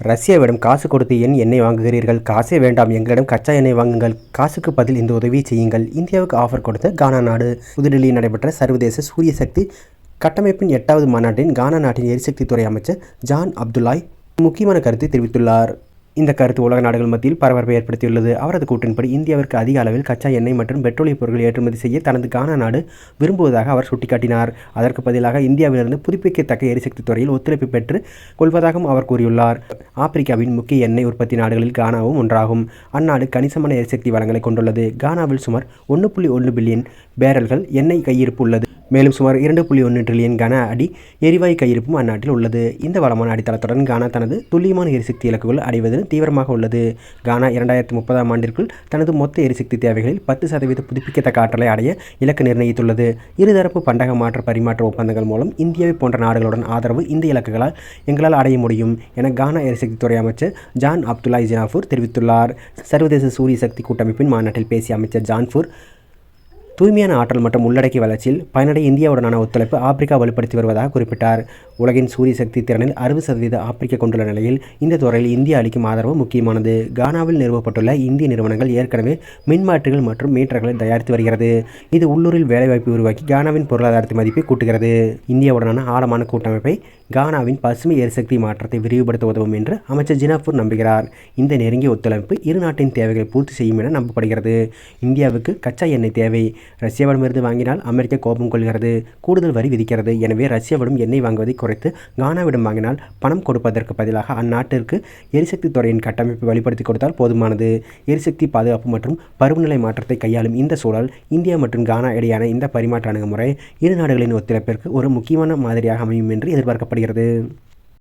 ரஷ்யாவிடம் காசு கொடுத்து ஏன் எண்ணெய் வாங்குகிறீர்கள்? காசே வேண்டாம், எங்களிடம் கச்சா எண்ணெய் வாங்குங்கள். காசுக்கு பதில் இந்த உதவியை செய்யுங்கள். இந்தியாவுக்கு ஆஃபர் கொடுத்த கானா நாடு. புதுடில்லியில் நடைபெற்ற சர்வதேச சூரிய சக்தி கட்டமைப்பின் 8வது மாநாட்டில் கானா நாட்டின் எரிசக்தித்துறை அமைச்சர் ஜான் அப்துல்லாய் முக்கியமான கருத்தை தெரிவித்துள்ளார். இந்த கருத்து உலக நாடுகள் மத்தியில் பரபரப்பை ஏற்படுத்தியுள்ளது. அவரது கூற்றின்படி இந்தியாவிற்கு அதிக அளவில் கச்சா எண்ணெய் மற்றும் பெட்ரோலிய பொருட்கள் ஏற்றுமதி செய்ய தனது கானா நாடு விரும்புவதாக அவர் சுட்டிக்காட்டினார். அதற்கு பதிலாக இந்தியாவிலிருந்து புதுப்பிக்கத்தக்க எரிசக்தி துறையில் ஒத்துழைப்பு பெற்று கொள்வதாகவும் அவர் கூறியுள்ளார். ஆப்பிரிக்காவின் முக்கிய எண்ணெய் உற்பத்தி நாடுகளில் கானாவும் ஒன்றாகும். அந்நாடு கணிசமான எரிசக்தி வளங்களை கொண்டுள்ளது. கானாவில் சுமார் 1.1 பில்லியன் பேரல்கள் எண்ணெய் கையிருப்பு உள்ளது. மேலும் சுமார் 2.1 டிரில்லியன் கன அடி எரிவாயு கையிருப்பும் அந்நாட்டில் உள்ளது. இந்த வளமான அடித்தளத்துடன் கானா தனது துல்லியமான எரிசக்தி இலக்குகள் அடைவதில் தீவிரமாக உள்ளது. கானா 2030ஆம் ஆண்டிற்குள் தனது மொத்த எரிசக்தி தேவைகளில் 10% புதுப்பிக்கத்தக்க ஆற்றலை அடைய இலக்கு நிர்ணயித்துள்ளது. இருதரப்பு பண்டக மாற்ற பரிமாற்ற ஒப்பந்தங்கள் மூலம் இந்தியாவை போன்ற நாடுகளுடன் ஆதரவு இந்த இலக்குகளால் எங்களால் அடைய முடியும் என கானா எரிசக்தித்துறை அமைச்சர் ஜான் அப்துல்லாய் ஜினாஃபூர் தெரிவித்துள்ளார். சர்வதேச சூரிய சக்தி கூட்டமைப்பின் மாநாட்டில் பேசிய அமைச்சர் ஜான்ஃபூர் தூய்மையான ஆற்றல் மற்றும் உள்ளடக்கிய வளர்ச்சியில் பயனடைய இந்தியாவுடனான ஒத்துழைப்பு ஆப்பிரிக்கா வலுப்படுத்தி வருவதாக குறிப்பிட்டார். உலகின் சூரிய சக்தி திறனில் 60% ஆப்பிரிக்கா கொண்டுள்ள நிலையில் இந்த துறையில் இந்தியா அளிக்கும் ஆதரவு முக்கியமானது. கானாவில் நிறுவப்பட்டுள்ள இந்திய நிறுவனங்கள் ஏற்கனவே மின்மாற்றிகள் மற்றும் மீட்டர்களை தயாரித்து வருகிறது. இது உள்ளூரில் வேலைவாய்ப்பை உருவாக்கி கானாவின் பொருளாதாரத்தின் மதிப்பை கூட்டுகிறது. இந்தியாவுடனான ஆழமான கூட்டமைப்பை கானாவின் பசுமை எரிசக்தி மாற்றத்தை விரிவுபடுத்த உதவும் என்று அமைச்சர் ஜினாஃபூர் நம்புகிறார். இந்த நெருங்கிய ஒத்துழைப்பு இரு நாட்டின் தேவைகளை பூர்த்தி செய்யும் என நம்பப்படுகிறது. இந்தியாவுக்கு கச்சா எண்ணெய் தேவை. ரஷ்யாவிடமிருந்து வாங்கினால் அமெரிக்கா கோபம் கொள்கிறது, கூடுதல் வரி விதிக்கிறது. எனவே ரஷ்யாவிடம் எண்ணெய் வாங்குவதை குறைத்து கானாவிடம் வாங்கினால் பணம் கொடுப்பதற்கு பதிலாக அந்நாட்டிற்கு எரிசக்தி துறையின் கட்டமைப்பை வலுப்படுத்தி கொடுத்தால் போதுமானது. எரிசக்தி பாதுகாப்பு மற்றும் பருவநிலை மாற்றத்தை கையாளும் இந்த சூழல் இந்தியா மற்றும் கானா இடையான இந்த பரிமாற்ற அணுகுமுறை இரு நாடுகளின் ஒத்துழைப்பிற்கு ஒரு முக்கியமான மாதிரியாக அமையும் என்று எதிர்பார்க்கப்படுகிறது.